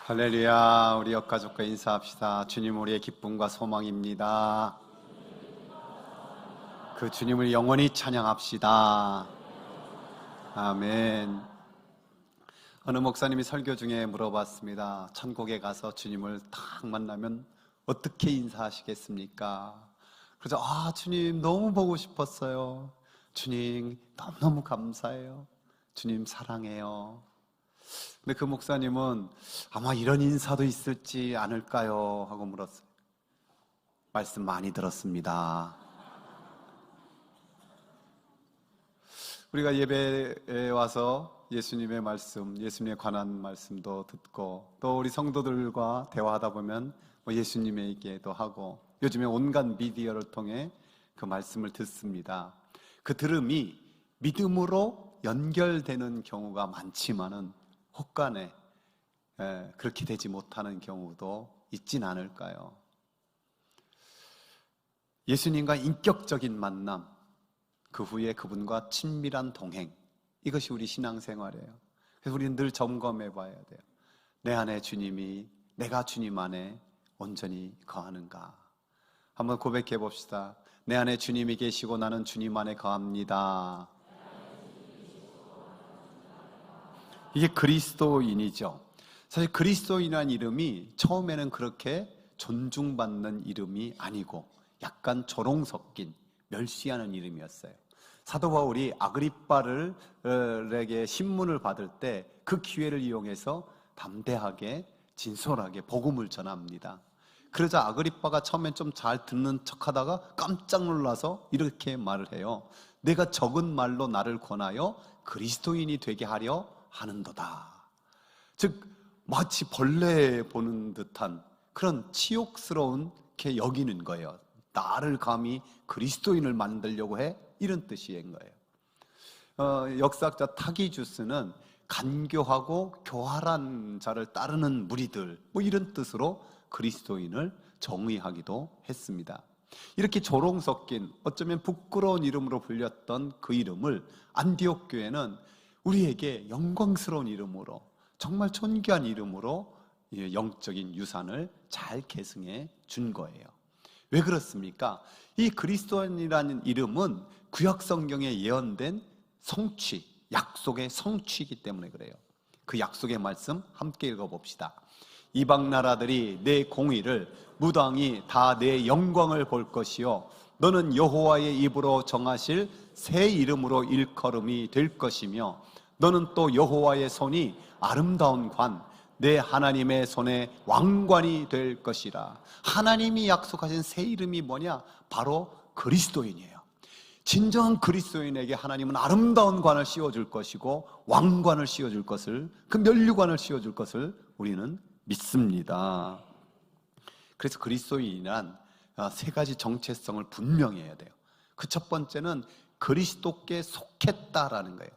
할렐루야. 우리 옆가족과 인사합시다. 주님 우리의 기쁨과 소망입니다. 그 주님을 영원히 찬양합시다. 아멘. 어느 목사님이 설교 중에 물어봤습니다. 천국에 가서 주님을 딱 만나면 어떻게 인사하시겠습니까? 그래서 주님 너무 보고 싶었어요. 주님 너무너무 감사해요. 주님 사랑해요. 근데 그 목사님은 아마 이런 인사도 있을지 않을까요? 하고 물었어요. 말씀 많이 들었습니다. 우리가 예배에 와서 예수님의 말씀, 예수님에 관한 말씀도 듣고 또 우리 성도들과 대화하다 보면 예수님의 얘기도 하고 요즘에 온갖 미디어를 통해 그 말씀을 듣습니다. 그 들음이 믿음으로 연결되는 경우가 많지만은 혹간에 그렇게 되지 못하는 경우도 있진 않을까요? 예수님과 인격적인 만남, 그 후에 그분과 친밀한 동행, 이것이 우리 신앙생활이에요. 그래서 우리는 늘 점검해 봐야 돼요. 내 안에 주님이, 내가 주님 안에 온전히 거하는가? 한번 고백해 봅시다. 내 안에 주님이 계시고 나는 주님 안에 거합니다. 이게 그리스도인이죠. 사실 그리스도인이라는 이름이 처음에는 그렇게 존중받는 이름이 아니고 약간 조롱 섞인 멸시하는 이름이었어요. 사도 바울이 아그리빠에게 신문을 받을 때 그 기회를 이용해서 담대하게 진솔하게 복음을 전합니다. 그러자 아그리빠가 처음엔 좀 잘 듣는 척하다가 깜짝 놀라서 이렇게 말을 해요. 내가 적은 말로 나를 권하여 그리스도인이 되게 하려 하는도다. 즉 마치 벌레 보는 듯한 그런 치욕스러운 게 여기는 거예요. 나를 감히 그리스도인을 만들려고 해? 이런 뜻인 거예요. 역사학자 타기주스는 간교하고 교활한 자를 따르는 무리들 이런 뜻으로 그리스도인을 정의하기도 했습니다. 이렇게 조롱 섞인 어쩌면 부끄러운 이름으로 불렸던 그 이름을 안디옥 교회는 우리에게 영광스러운 이름으로 정말 존귀한 이름으로 영적인 유산을 잘 계승해 준 거예요. 왜 그렇습니까? 이 그리스도인이라는 이름은 구약 성경에 예언된 성취, 약속의 성취이기 때문에 그래요. 그 약속의 말씀 함께 읽어봅시다. 이방 나라들이 내 공의를 무당이 다 내 영광을 볼 것이요 너는 여호와의 입으로 정하실 새 이름으로 일컬음이 될 것이며 너는 또 여호와의 손이 아름다운 관, 내 하나님의 손에 왕관이 될 것이라. 하나님이 약속하신 새 이름이 뭐냐? 바로 그리스도인이에요. 진정한 그리스도인에게 하나님은 아름다운 관을 씌워줄 것이고 왕관을 씌워줄 것을, 그 면류관을 씌워줄 것을 우리는 믿습니다. 그래서 그리스도인이란 세 가지 정체성을 분명히 해야 돼요. 그 첫 번째는 그리스도께 속했다라는 거예요.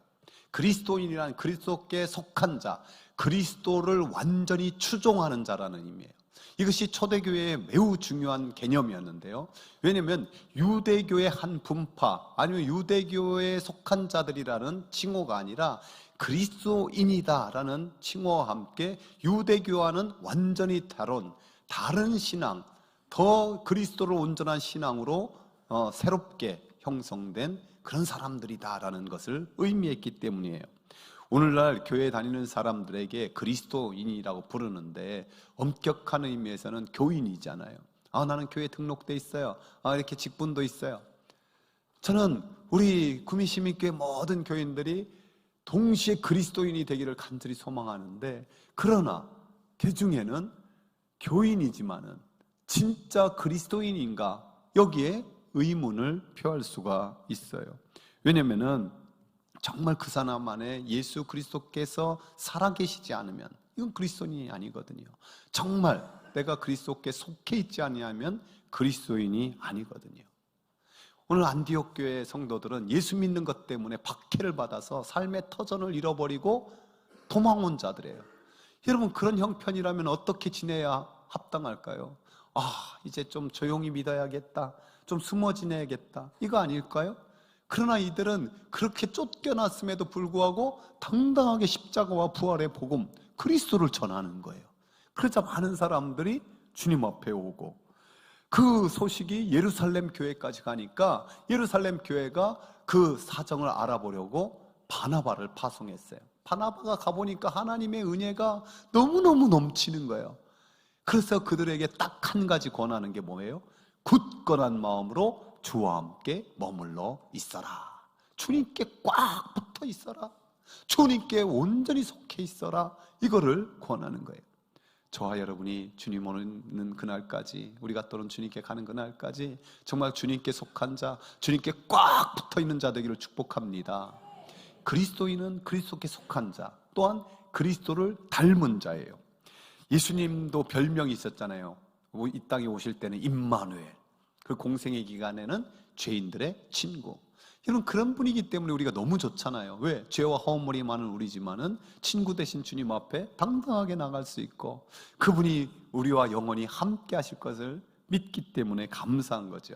그리스도인이란 그리스도께 속한 자, 그리스도를 완전히 추종하는 자라는 의미예요. 이것이 초대교회의 매우 중요한 개념이었는데요. 왜냐하면 유대교의 한 분파 아니면 유대교에 속한 자들이라는 칭호가 아니라 그리스도인이다라는 칭호와 함께 유대교와는 완전히 다른 신앙, 더 그리스도를 온전한 신앙으로 새롭게 형성된 그런 사람들이다라는 것을 의미했기 때문이에요. 오늘날 교회 다니는 사람들에게 그리스도인이라고 부르는데 엄격한 의미에서는 교인이잖아요. 나는 교회 등록돼 있어요. 이렇게 직분도 있어요. 저는 우리 구미시민교회 모든 교인들이 동시에 그리스도인이 되기를 간절히 소망하는데, 그러나 그 중에는 교인이지만은 진짜 그리스도인인가, 여기에 의문을 표할 수가 있어요. 왜냐면은 정말 그 사람 안에 예수 그리스도께서 살아계시지 않으면 이건 그리스도인이 아니거든요. 정말 내가 그리스도께 속해 있지 아니하면 그리스도인이 아니거든요. 오늘 안디옥 교회 성도들은 예수 믿는 것 때문에 박해를 받아서 삶의 터전을 잃어버리고 도망온 자들이에요. 여러분, 그런 형편이라면 어떻게 지내야 합당할까요? 이제 좀 조용히 믿어야겠다, 좀 숨어 지내야겠다, 이거 아닐까요? 그러나 이들은 그렇게 쫓겨났음에도 불구하고 당당하게 십자가와 부활의 복음, 그리스도를 전하는 거예요. 그러자 많은 사람들이 주님 앞에 오고, 그 소식이 예루살렘 교회까지 가니까 예루살렘 교회가 그 사정을 알아보려고 바나바를 파송했어요. 바나바가 가보니까 하나님의 은혜가 너무너무 넘치는 거예요. 그래서 그들에게 딱 한 가지 권하는 게 뭐예요? 굳건한 마음으로 주와 함께 머물러 있어라. 주님께 꽉 붙어 있어라. 주님께 온전히 속해 있어라. 이거를 권하는 거예요. 저와 여러분이 주님 오는 그날까지, 우리가 또는 주님께 가는 그날까지 정말 주님께 속한 자, 주님께 꽉 붙어 있는 자 되기를 축복합니다. 그리스도인은 그리스도께 속한 자, 또한 그리스도를 닮은 자예요. 예수님도 별명이 있었잖아요. 이 땅에 오실 때는 임마누엘, 그 공생의 기간에는 죄인들의 친구. 여러분, 그런 분이기 때문에 우리가 너무 좋잖아요. 왜? 죄와 허물이 많은 우리지만은 친구 되신 주님 앞에 당당하게 나갈 수 있고, 그분이 우리와 영원히 함께 하실 것을 믿기 때문에 감사한 거죠.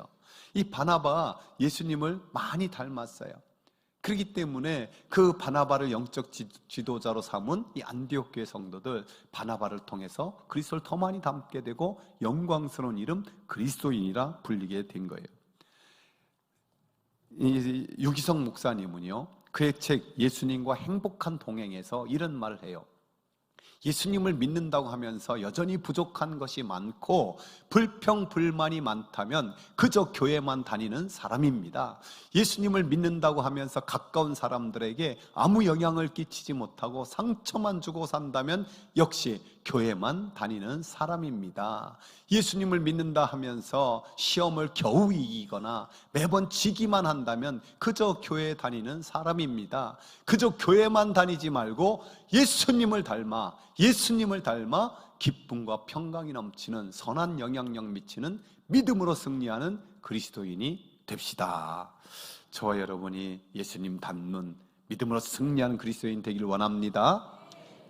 이 바나바 예수님을 많이 닮았어요. 그렇기 때문에 그 바나바를 영적 지도자로 삼은 이 안디옥 교회 성도들, 바나바를 통해서 그리스도를 더 많이 닮게 되고 영광스러운 이름 그리스도인이라 불리게 된 거예요. 이 유기성 목사님은요, 그의 책 예수님과 행복한 동행에서 이런 말을 해요. 예수님을 믿는다고 하면서 여전히 부족한 것이 많고 불평, 불만이 많다면 그저 교회만 다니는 사람입니다. 예수님을 믿는다고 하면서 가까운 사람들에게 아무 영향을 끼치지 못하고 상처만 주고 산다면 역시 교회만 다니는 사람입니다. 예수님을 믿는다 하면서 시험을 겨우 이기거나 매번 지기만 한다면 그저 교회에 다니는 사람입니다. 그저 교회만 다니지 말고 예수님을 닮아 기쁨과 평강이 넘치는 선한 영향력 미치는 믿음으로 승리하는 그리스도인이 됩시다. 저와 여러분이 예수님 닮는 믿음으로 승리하는 그리스도인 되기를 원합니다.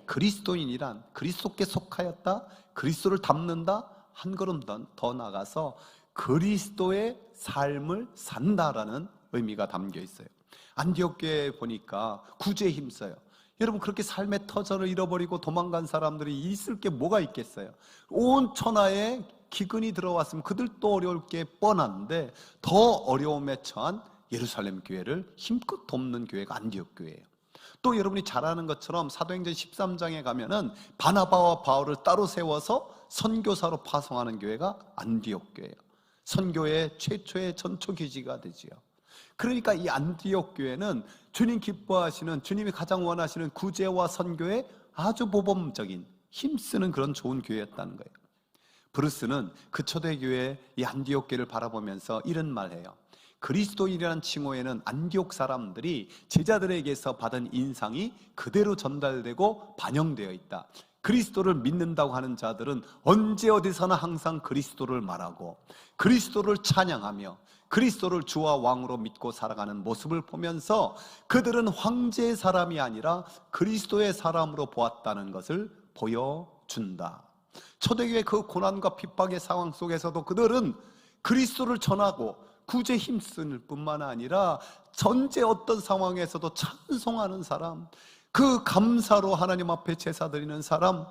그리스도인이란 그리스도께 속하였다, 그리스도를 닮는다, 한 걸음 더 나가서 그리스도의 삶을 산다라는 의미가 담겨 있어요. 안디옥 교회에 보니까 구제에 힘써요. 여러분, 그렇게 삶의 터전을 잃어버리고 도망간 사람들이 있을 게 뭐가 있겠어요? 온 천하에 기근이 들어왔으면 그들도 어려울 게 뻔한데 더 어려움에 처한 예루살렘 교회를 힘껏 돕는 교회가 안디옥 교회예요. 또 여러분이 잘 아는 것처럼 사도행전 13장에 가면은 바나바와 바울을 따로 세워서 선교사로 파송하는 교회가 안디옥 교회예요. 선교의 최초의 전초기지가 되지요. 그러니까 이 안디옥 교회는 주님 기뻐하시는, 주님이 가장 원하시는 구제와 선교에 아주 모범적인 힘쓰는 그런 좋은 교회였다는 거예요. 브루스는 그 초대교회 이 안디옥 교회를 바라보면서 이런 말해요. 그리스도인이라는 칭호에는 안디옥 사람들이 제자들에게서 받은 인상이 그대로 전달되고 반영되어 있다. 그리스도를 믿는다고 하는 자들은 언제 어디서나 항상 그리스도를 말하고 그리스도를 찬양하며 그리스도를 주와 왕으로 믿고 살아가는 모습을 보면서 그들은 황제의 사람이 아니라 그리스도의 사람으로 보았다는 것을 보여준다. 초대교회 그 고난과 핍박의 상황 속에서도 그들은 그리스도를 전하고 구제 힘쓸 뿐만 아니라 전제 어떤 상황에서도 찬송하는 사람, 그 감사로 하나님 앞에 제사 드리는 사람,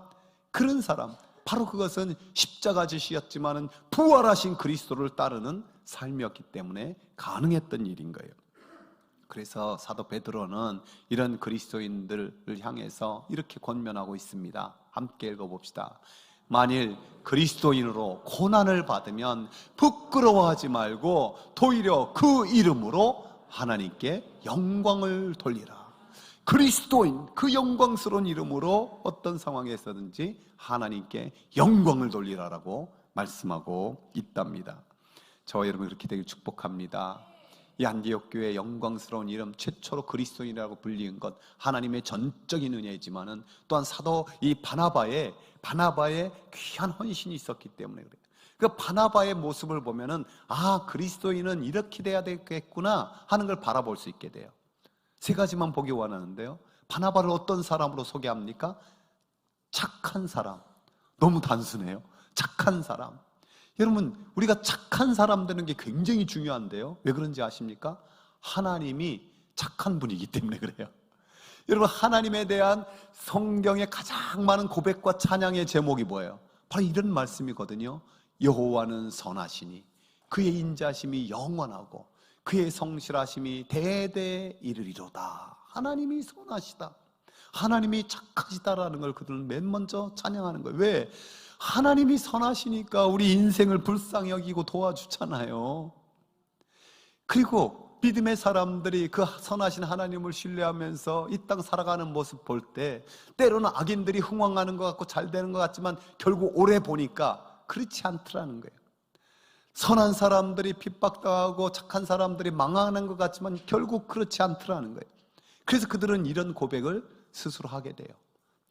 그런 사람, 바로 그것은 십자가 지시였지만은 부활하신 그리스도를 따르는 삶이었기 때문에 가능했던 일인 거예요. 그래서 사도 베드로는 이런 그리스도인들을 향해서 이렇게 권면하고 있습니다. 함께 읽어봅시다. 만일 그리스도인으로 고난을 받으면 부끄러워하지 말고 도리어 그 이름으로 하나님께 영광을 돌리라. 그리스도인, 그 영광스러운 이름으로 어떤 상황에서든지 하나님께 영광을 돌리라라고 말씀하고 있답니다. 저와 여러분 그렇게 되길 축복합니다. 이 안디옥 교회의 영광스러운 이름, 최초로 그리스도인이라고 불리는 것 하나님의 전적인 은혜이지만은 또한 사도 이 바나바의 귀한 헌신이 있었기 때문에 그래요. 그 바나바의 모습을 보면은 아, 그리스도인은 이렇게 돼야 되겠구나 하는 걸 바라볼 수 있게 돼요. 세 가지만 보기 원하는데요. 바나바를 어떤 사람으로 소개합니까? 착한 사람. 너무 단순해요. 착한 사람. 여러분, 우리가 착한 사람 되는 게 굉장히 중요한데요. 왜 그런지 아십니까? 하나님이 착한 분이기 때문에 그래요. 여러분, 하나님에 대한 성경의 가장 많은 고백과 찬양의 제목이 뭐예요? 바로 이런 말씀이거든요. 여호와는 선하시니 그의 인자심이 영원하고 그의 성실하심이 대대에 이르리로다. 하나님이 선하시다, 하나님이 착하시다라는 걸 그들은 맨 먼저 찬양하는 거예요. 왜? 하나님이 선하시니까 우리 인생을 불쌍히 여기고 도와주잖아요. 그리고 믿음의 사람들이 그 선하신 하나님을 신뢰하면서 이 땅 살아가는 모습 볼 때 때로는 악인들이 흥왕하는 것 같고 잘 되는 것 같지만 결국 오래 보니까 그렇지 않더라는 거예요. 선한 사람들이 핍박당하고 착한 사람들이 망하는 것 같지만 결국 그렇지 않더라는 거예요. 그래서 그들은 이런 고백을 스스로 하게 돼요.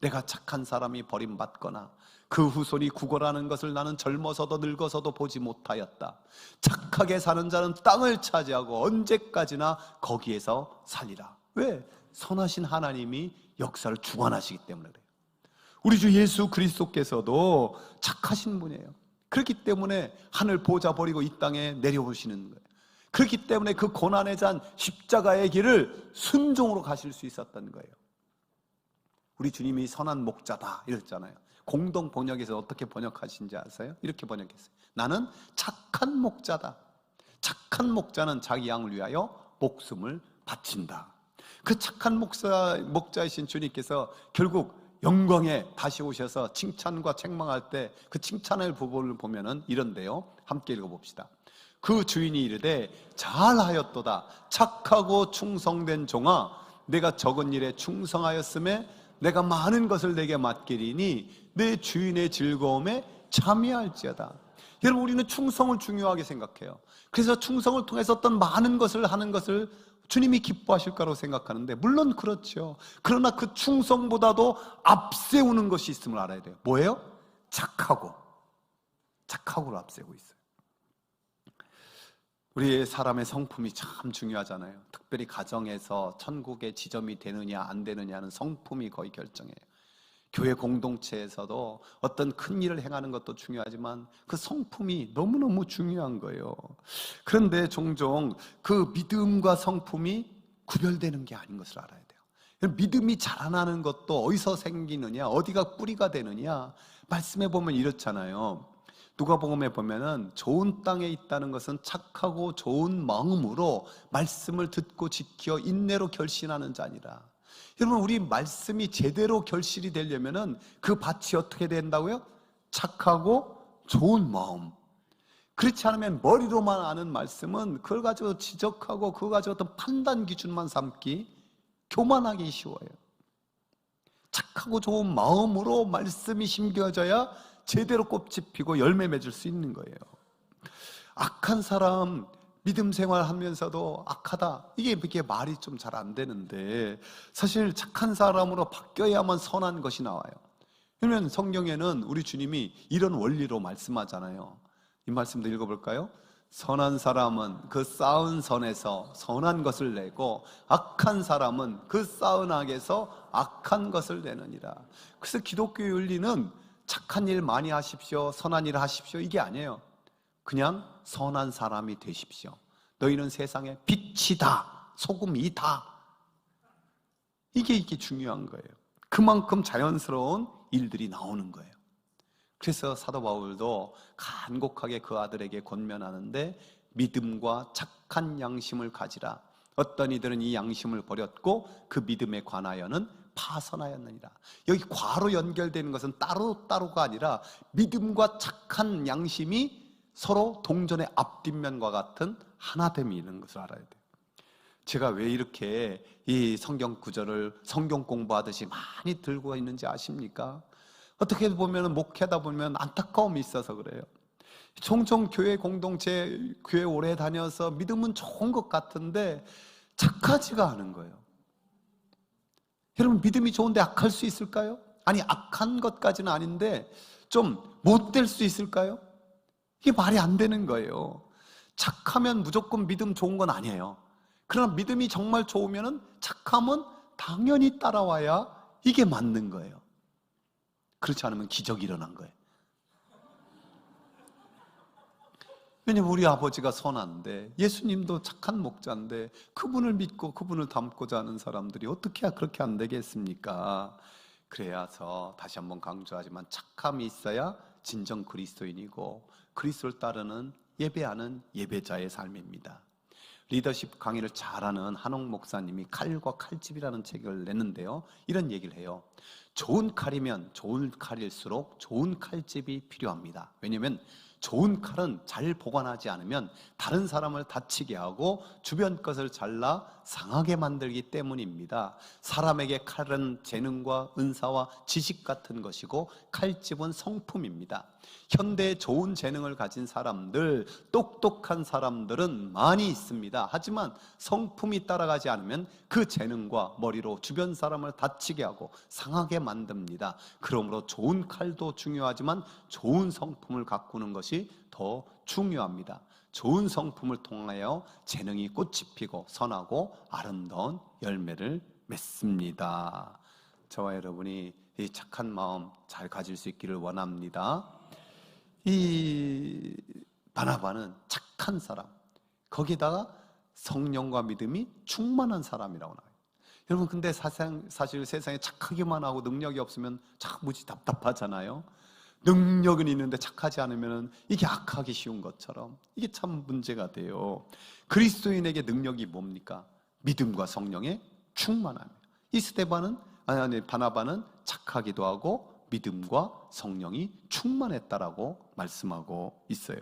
내가 착한 사람이 버림받거나 그 후손이 구걸하는 것을 나는 젊어서도 늙어서도 보지 못하였다. 착하게 사는 자는 땅을 차지하고 언제까지나 거기에서 살리라. 왜? 선하신 하나님이 역사를 주관하시기 때문에 그래요. 우리 주 예수 그리스도께서도 착하신 분이에요. 그렇기 때문에 하늘 보좌 버리고 이 땅에 내려오시는 거예요. 그렇기 때문에 그 고난의 잔 십자가의 길을 순종으로 가실 수 있었던 거예요. 우리 주님이 선한 목자다 이랬잖아요. 공동 번역에서 어떻게 번역하신지 아세요? 이렇게 번역했어요. 나는 착한 목자다. 착한 목자는 자기 양을 위하여 목숨을 바친다. 그 착한 목자이신 주님께서 결국 영광에 다시 오셔서 칭찬과 책망할 때 그 칭찬의 부분을 보면은 이런데요. 함께 읽어봅시다. 그 주인이 이르되 잘하였도다. 착하고 충성된 종아, 내가 적은 일에 충성하였음에 내가 많은 것을 내게 맡기리니 내 주인의 즐거움에 참여할지어다. 여러분, 우리는 충성을 중요하게 생각해요. 그래서 충성을 통해서 어떤 많은 것을 하는 것을 주님이 기뻐하실 거라고 생각하는데, 물론 그렇죠. 그러나 그 충성보다도 앞세우는 것이 있음을 알아야 돼요. 뭐예요? 착하고를 앞세우고 있어요. 우리 사람의 성품이 참 중요하잖아요. 특별히 가정에서 천국의 지점이 되느냐 안 되느냐는 성품이 거의 결정해요. 교회 공동체에서도 어떤 큰 일을 행하는 것도 중요하지만 그 성품이 너무너무 중요한 거예요. 그런데 종종 그 믿음과 성품이 구별되는 게 아닌 것을 알아야 돼요. 믿음이 자라나는 것도 어디서 생기느냐, 어디가 뿌리가 되느냐, 말씀해 보면 이렇잖아요. 누가복음에 보면은 좋은 땅에 있다는 것은 착하고 좋은 마음으로 말씀을 듣고 지켜 인내로 결신하는 자니라. 여러분, 우리 말씀이 제대로 결실이 되려면은 그 밭이 어떻게 된다고요? 착하고 좋은 마음. 그렇지 않으면 머리로만 아는 말씀은 그걸 가지고 지적하고 그거 가지고 어떤 판단 기준만 삼기 교만하기 쉬워요. 착하고 좋은 마음으로 말씀이 심겨져야 제대로 꽃이 피고 열매 맺을 수 있는 거예요. 악한 사람 믿음 생활하면서도 악하다, 이게 말이 좀 잘 안 되는데, 사실 착한 사람으로 바뀌어야만 선한 것이 나와요. 그러면 성경에는 우리 주님이 이런 원리로 말씀하잖아요. 이 말씀도 읽어볼까요? 선한 사람은 그 쌓은 선에서 선한 것을 내고 악한 사람은 그 쌓은 악에서 악한 것을 내느니라. 그래서 기독교의 윤리는 착한 일 많이 하십시오, 선한 일 하십시오, 이게 아니에요. 그냥 선한 사람이 되십시오. 너희는 세상의 빛이다, 소금이다. 이게 중요한 거예요. 그만큼 자연스러운 일들이 나오는 거예요. 그래서 사도 바울도 간곡하게 그 아들에게 권면하는데, 믿음과 착한 양심을 가지라. 어떤 이들은 이 양심을 버렸고 그 믿음에 관하여는 파선하였느니라. 여기 과로 연결되는 것은 따로따로가 아니라 믿음과 착한 양심이 서로 동전의 앞뒷면과 같은 하나됨이 있는 것을 알아야 돼요. 제가 왜 이렇게 이 성경 구절을 성경 공부하듯이 많이 들고 있는지 아십니까? 어떻게 보면 목회하다 보면 안타까움이 있어서 그래요. 종종 교회 공동체, 교회 오래 다녀서 믿음은 좋은 것 같은데 착하지가 않은 거예요. 여러분, 믿음이 좋은데 악할 수 있을까요? 아니, 악한 것까지는 아닌데 좀 못될 수 있을까요? 이게 말이 안 되는 거예요. 착하면 무조건 믿음 좋은 건 아니에요. 그러나 믿음이 정말 좋으면 착함은 당연히 따라와야 이게 맞는 거예요. 그렇지 않으면 기적이 일어난 거예요. 왜냐면 우리 아버지가 선한데, 예수님도 착한 목자인데, 그분을 믿고 그분을 닮고자 하는 사람들이 어떻게 그렇게 안 되겠습니까? 그래서 다시 한번 강조하지만, 착함이 있어야 진정 그리스도인이고, 그리스도를 따르는 예배하는 예배자의 삶입니다. 리더십 강의를 잘하는 한옥 목사님이 칼과 칼집이라는 책을 냈는데요, 이런 얘기를 해요. 좋은 칼이면 좋은 칼일수록 좋은 칼집이 필요합니다. 왜냐하면 좋은 칼은 잘 보관하지 않으면 다른 사람을 다치게 하고 주변 것을 잘라 상하게 만들기 때문입니다. 사람에게 칼은 재능과 은사와 지식 같은 것이고, 칼집은 성품입니다. 현대에 좋은 재능을 가진 사람들, 똑똑한 사람들은 많이 있습니다. 하지만 성품이 따라가지 않으면 그 재능과 머리로 주변 사람을 다치게 하고 상하게 만듭니다. 그러므로 좋은 칼도 중요하지만 좋은 성품을 가꾸는 것이 더 중요합니다. 좋은 성품을 통하여 재능이 꽃이 피고 선하고 아름다운 열매를 맺습니다. 저와 여러분이 이 착한 마음 잘 가질 수 있기를 원합니다. 이 바나바는 착한 사람, 거기다가 성령과 믿음이 충만한 사람이라고 나와요. 여러분, 근데 사실 세상에 착하기만 하고 능력이 없으면 참 무지 답답하잖아요. 능력은 있는데 착하지 않으면 이게 악하기 쉬운 것처럼 이게 참 문제가 돼요. 그리스도인에게 능력이 뭡니까? 믿음과 성령의 충만함이에요. 이 바나바는 착하기도 하고 믿음과 성령이 충만했다라고 말씀하고 있어요.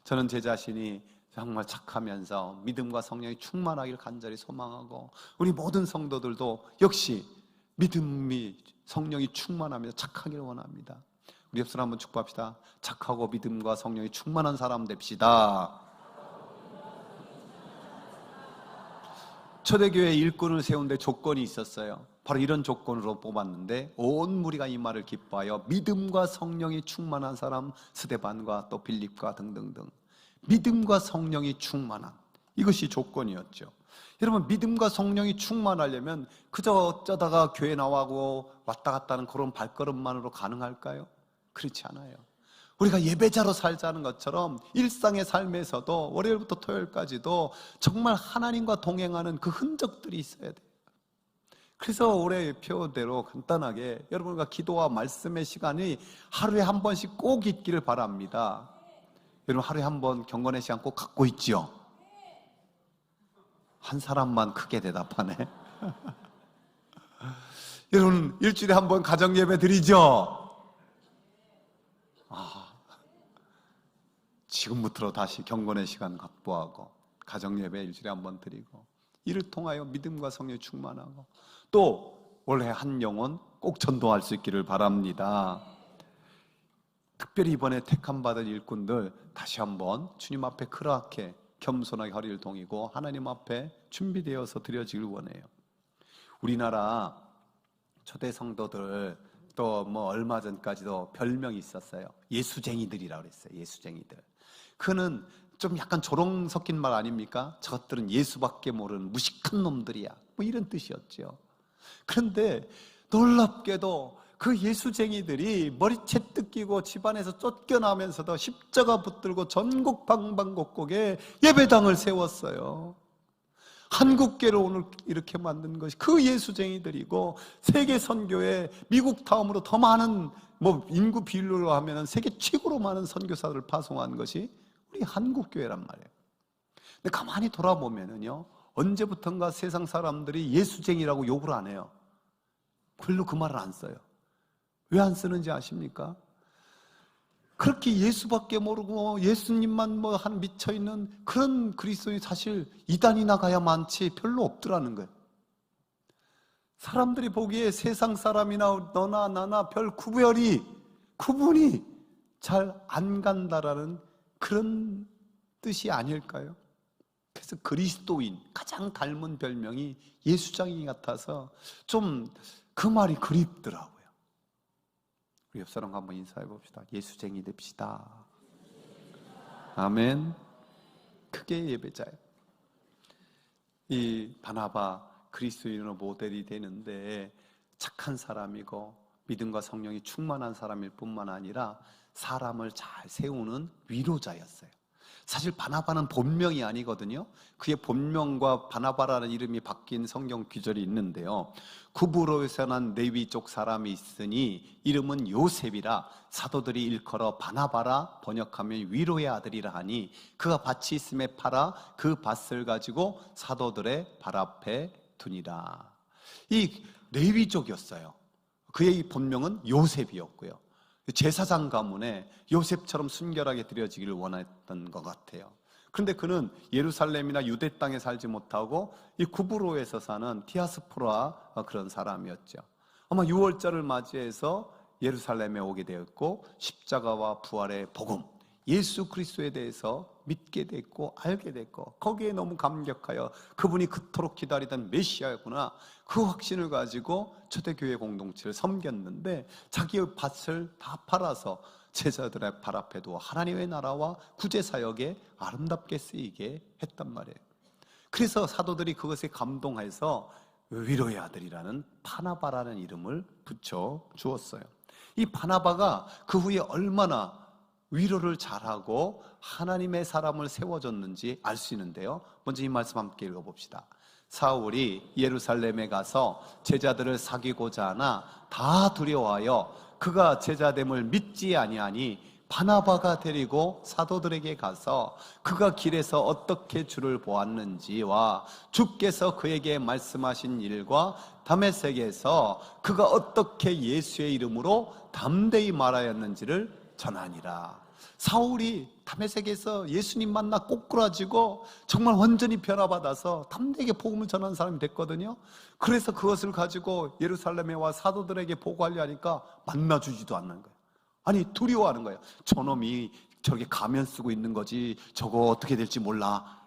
저는 제 자신이 정말 착하면서 믿음과 성령이 충만하기를 간절히 소망하고, 우리 모든 성도들도 역시 믿음이 성령이 충만하면서 착하기를 원합니다. 우리 옆 사람 한번 축복합시다. 착하고 믿음과 성령이 충만한 사람 됩시다. 초대교회 일꾼을 세우는데 조건이 있었어요. 바로 이런 조건으로 뽑았는데, 온 무리가 이 말을 기뻐하여 믿음과 성령이 충만한 사람 스데반과 또 빌립과 등등등, 믿음과 성령이 충만한, 이것이 조건이었죠. 여러분, 믿음과 성령이 충만하려면 그저 어쩌다가 교회 나와고 왔다 갔다 하는 그런 발걸음만으로 가능할까요? 그렇지 않아요. 우리가 예배자로 살자는 것처럼 일상의 삶에서도 월요일부터 토요일까지도 정말 하나님과 동행하는 그 흔적들이 있어야 돼요. 그래서 올해 표대로 간단하게 여러분과 기도와 말씀의 시간이 하루에 한 번씩 꼭 있기를 바랍니다. 여러분, 하루에 한 번 경건의 시간 꼭 갖고 있지요? 한 사람만 크게 대답하네. 여러분, 일주일에 한 번 가정 예배 드리죠? 지금부터 다시 경건의 시간 확보하고 가정 예배 일주일에 한 번 드리고, 이를 통하여 믿음과 성령이 충만하고, 또 올해 한 영혼 꼭 전도할 수 있기를 바랍니다. 특별히 이번에 택함 받은 일꾼들 다시 한번 주님 앞에 그렇게 겸손하게 허리를 동이고 하나님 앞에 준비되어서 드려지길 원해요. 우리나라 초대 성도들 또 얼마 전까지도 별명이 있었어요. 예수쟁이들이라고 그랬어요. 예수쟁이들. 그는 좀 약간 조롱 섞인 말 아닙니까? 저것들은 예수밖에 모르는 무식한 놈들이야, 이런 뜻이었죠. 그런데 놀랍게도 그 예수쟁이들이 머리채 뜯기고 집안에서 쫓겨나면서도 십자가 붙들고 전국 방방곡곡에 예배당을 세웠어요. 한국교를 오늘 이렇게 만든 것이 그 예수쟁이들이고, 세계 선교에 미국 다음으로 더 많은 인구 비율로 하면 세계 최고로 많은 선교사들을 파송한 것이 우리 한국교회란 말이에요. 근데 가만히 돌아보면은요, 언제부턴가 세상 사람들이 예수쟁이라고 욕을 안 해요. 별로 그 말을 안 써요. 왜 안 쓰는지 아십니까? 그렇게 예수밖에 모르고 예수님만 한 미쳐있는 그런 그리스도인이 사실 이단이나 가야 많지 별로 없더라는 거예요. 사람들이 보기에 세상 사람이나 너나 나나 별 구분이 잘 안 간다라는 그런 뜻이 아닐까요? 그래서 그리스도인, 가장 닮은 별명이 예수장이 같아서 좀 그 말이 그립더라고요. 우리 옆 사람과 한번 인사해 봅시다. 예수쟁이 됩시다. 아멘. 크게 예배자예요. 이 바나바 그리스도인으로 모델이 되는데 착한 사람이고 믿음과 성령이 충만한 사람일 뿐만 아니라 사람을 잘 세우는 위로자였어요. 사실 바나바는 본명이 아니거든요. 그의 본명과 바나바라는 이름이 바뀐 성경 구절이 있는데요. 구브로에서 난 레위 쪽 사람이 있으니 이름은 요셉이라 사도들이 일컬어 바나바라 번역하면 위로의 아들이라 하니 그가 밭이 있음에 팔아 그 밭을 가지고 사도들의 발 앞에 두니라. 이 레위 쪽이었어요. 그의 본명은 요셉이었고요. 제사장 가문에 요셉처럼 순결하게 드려지기를 원했던 것 같아요. 그런데 그는 예루살렘이나 유대 땅에 살지 못하고 이 구브로에서 사는 디아스포라 그런 사람이었죠. 아마 6월절을 맞이해서 예루살렘에 오게 되었고 십자가와 부활의 복음, 예수 그리스도에 대해서 믿게 됐고 알게 됐고 거기에 너무 감격하여 그분이 그토록 기다리던 메시아였구나, 그 확신을 가지고 초대교회 공동체를 섬겼는데 자기의 밭을 다 팔아서 제자들의 발 앞에 두어 하나님의 나라와 구제사역에 아름답게 쓰이게 했단 말이에요. 그래서 사도들이 그것에 감동해서 위로의 아들이라는 바나바라는 이름을 붙여 주었어요. 이 바나바가 그 후에 얼마나 위로를 잘하고 하나님의 사람을 세워줬는지 알 수 있는데요. 먼저 이 말씀 함께 읽어봅시다. 사울이 예루살렘에 가서 제자들을 사귀고자 하나 다 두려워하여 그가 제자됨을 믿지 아니하니 바나바가 데리고 사도들에게 가서 그가 길에서 어떻게 주를 보았는지와 주께서 그에게 말씀하신 일과 다메섹에서 그가 어떻게 예수의 이름으로 담대히 말하였는지를 전하니라. 사울이 다메섹에서 예수님 만나 꼬꾸라지고 정말 완전히 변화받아서 담대하게 복음을 전하는 사람이 됐거든요. 그래서 그것을 가지고 예루살렘에 와 사도들에게 보고하려 하니까 만나주지도 않는 거예요. 아니 두려워하는 거예요. 저놈이 저렇게 가면 쓰고 있는 거지 저거 어떻게 될지 몰라.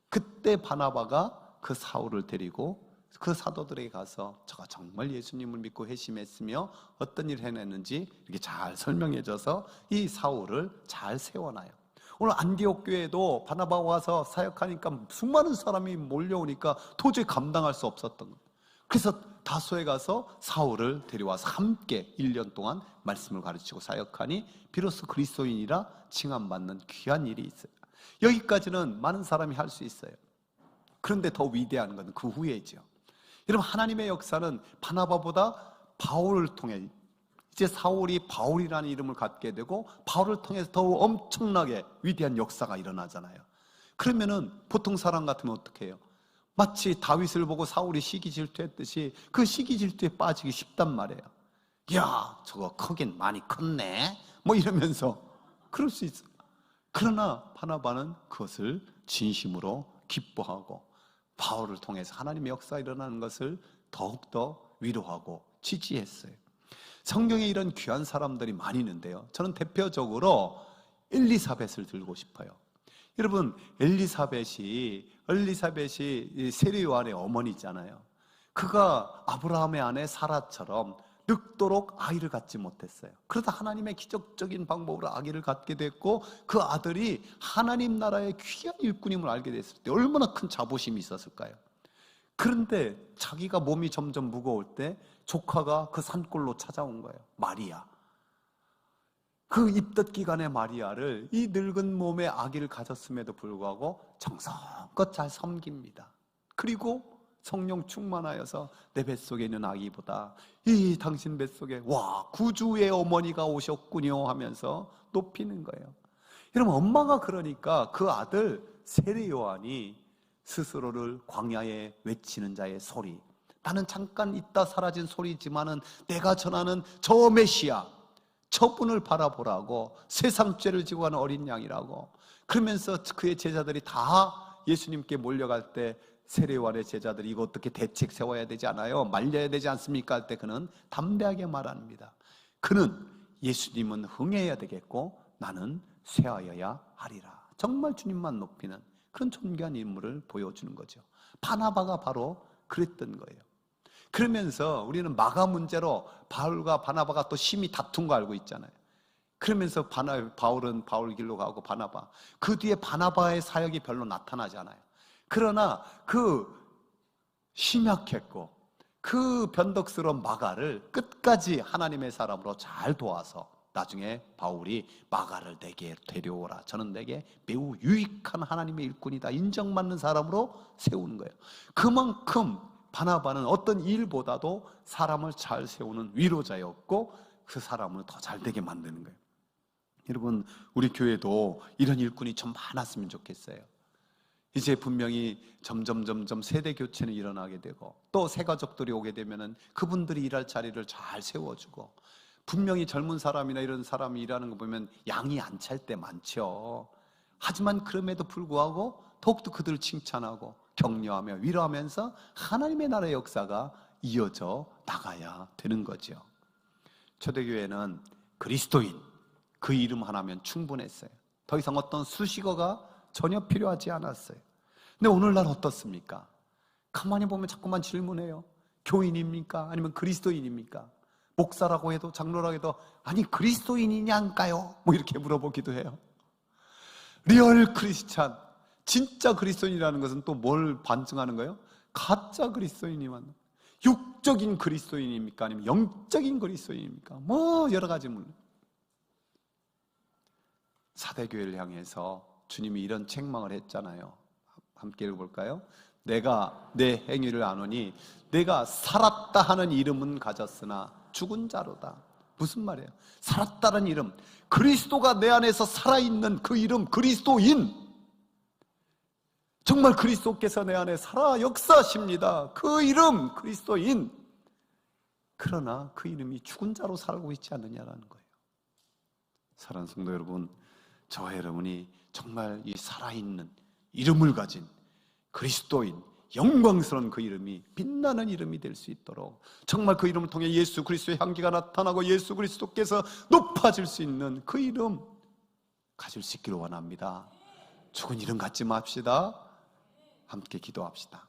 그때 바나바가 그 사울을 데리고 그 사도들에게 가서 저가 정말 예수님을 믿고 회심했으며 어떤 일을 해냈는지 이렇게 잘 설명해줘서 이 사울을 잘 세워놔요. 오늘 안디옥 교회도 바나바가 와서 사역하니까 수많은 사람이 몰려오니까 도저히 감당할 수 없었던 거예요. 그래서 다소에 가서 사울을 데려와서 함께 1년 동안 말씀을 가르치고 사역하니 비로소 그리스도인이라 칭함받는 귀한 일이 있어요. 여기까지는 많은 사람이 할 수 있어요. 그런데 더 위대한 건 그 후에죠. 여러분, 하나님의 역사는 바나바보다 바울을 통해 이제 사울이 바울이라는 이름을 갖게 되고 바울을 통해서 더욱 엄청나게 위대한 역사가 일어나잖아요. 그러면은 보통 사람 같으면 어떻게 해요? 마치 다윗을 보고 사울이 시기 질투했듯이 그 시기 질투에 빠지기 쉽단 말이에요. 야, 저거 크긴 많이 컸네 뭐 이러면서 그럴 수 있어요. 그러나 바나바는 그것을 진심으로 기뻐하고 바울을 통해서 하나님의 역사가 일어나는 것을 더욱더 위로하고 지지했어요. 성경에 이런 귀한 사람들이 많이 있는데요. 저는 대표적으로 엘리사벳을 들고 싶어요. 여러분, 엘리사벳이 세례 요한의 어머니잖아요. 그가 아브라함의 아내 사라처럼 늙도록 아이를 갖지 못했어요. 그러다 하나님의 기적적인 방법으로 아기를 갖게 됐고 그 아들이 하나님 나라의 귀한 일꾼임을 알게 됐을 때 얼마나 큰 자부심이 있었을까요? 그런데 자기가 몸이 점점 무거울 때 조카가 그 산골로 찾아온 거예요. 마리아. 그 입덧 기간의 마리아를 이 늙은 몸에 아기를 가졌음에도 불구하고 정성껏 잘 섬깁니다. 그리고 성령 충만하여서 내 뱃속에 있는 아기보다 이 당신 뱃속에 와 구주의 어머니가 오셨군요 하면서 높이는 거예요. 여러분, 엄마가 그러니까 그 아들 세례 요한이 스스로를 광야에 외치는 자의 소리, 나는 잠깐 있다 사라진 소리지만은 내가 전하는 저 메시아, 저분을 바라보라고, 세상 죄를 지고 가는 어린 양이라고. 그러면서 그의 제자들이 다 예수님께 몰려갈 때 세례요한의 제자들이 이거 어떻게 대책 세워야 되지 않아요? 말려야 되지 않습니까? 할 때 그는 담대하게 말합니다. 그는 예수님은 흥해야 되겠고 나는 쇠하여야 하리라. 정말 주님만 높이는 그런 존귀한 인물을 보여주는 거죠. 바나바가 바로 그랬던 거예요. 그러면서 우리는 마가 문제로 바울과 바나바가 또 심히 다툰 거 알고 있잖아요. 그러면서 바울은 바울 길로 가고 바나바, 그 뒤에 바나바의 사역이 별로 나타나지 않아요. 그러나 그 심약했고 그 변덕스러운 마가를 끝까지 하나님의 사람으로 잘 도와서 나중에 바울이 마가를 내게 데려오라. 저는 내게 매우 유익한 하나님의 일꾼이다. 인정받는 사람으로 세우는 거예요. 그만큼 바나바는 어떤 일보다도 사람을 잘 세우는 위로자였고 그 사람을 더 잘되게 만드는 거예요. 여러분, 우리 교회도 이런 일꾼이 좀 많았으면 좋겠어요. 이제 분명히 점점 세대 교체는 일어나게 되고 또 새 가족들이 오게 되면은 그분들이 일할 자리를 잘 세워주고, 분명히 젊은 사람이나 이런 사람이 일하는 거 보면 양이 안 찰 때 많죠. 하지만 그럼에도 불구하고 더욱더 그들을 칭찬하고 격려하며 위로하면서 하나님의 나라의 역사가 이어져 나가야 되는 거죠. 초대교회는 그리스도인, 그 이름 하나면 충분했어요. 더 이상 어떤 수식어가 전혀 필요하지 않았어요. 근데 오늘날 어떻습니까? 가만히 보면 자꾸만 질문해요. 교인입니까? 아니면 그리스도인입니까? 목사라고 해도 장로라고 해도 아니 그리스도인이냐니까요? 뭐 이렇게 물어보기도 해요. 리얼 크리스찬, 진짜 그리스도인이라는 것은 또 뭘 반증하는 거예요? 가짜 그리스도인이만, 육적인 그리스도인입니까? 아니면 영적인 그리스도인입니까? 뭐 여러 가지 문. 사대교회를 향해서 주님이 이런 책망을 했잖아요. 함께 읽어볼까요? 내가 내 행위를 아노니 내가 살았다 하는 이름은 가졌으나 죽은 자로다. 무슨 말이에요? 살았다는 이름, 그리스도가 내 안에서 살아있는 그 이름, 그리스도인. 정말 그리스도께서 내 안에 살아 역사하십니다. 그 이름 그리스도인. 그러나 그 이름이 죽은 자로 살고 있지 않느냐라는 거예요. 사랑하는 성도 여러분, 저와 여러분이 정말 이 살아있는 이름을 가진 그리스도인, 영광스러운 그 이름이 빛나는 이름이 될 수 있도록 정말 그 이름을 통해 예수 그리스도의 향기가 나타나고 예수 그리스도께서 높아질 수 있는 그 이름 가질 수 있기를 원합니다. 죽은 이름 갖지 맙시다. 함께 기도합시다.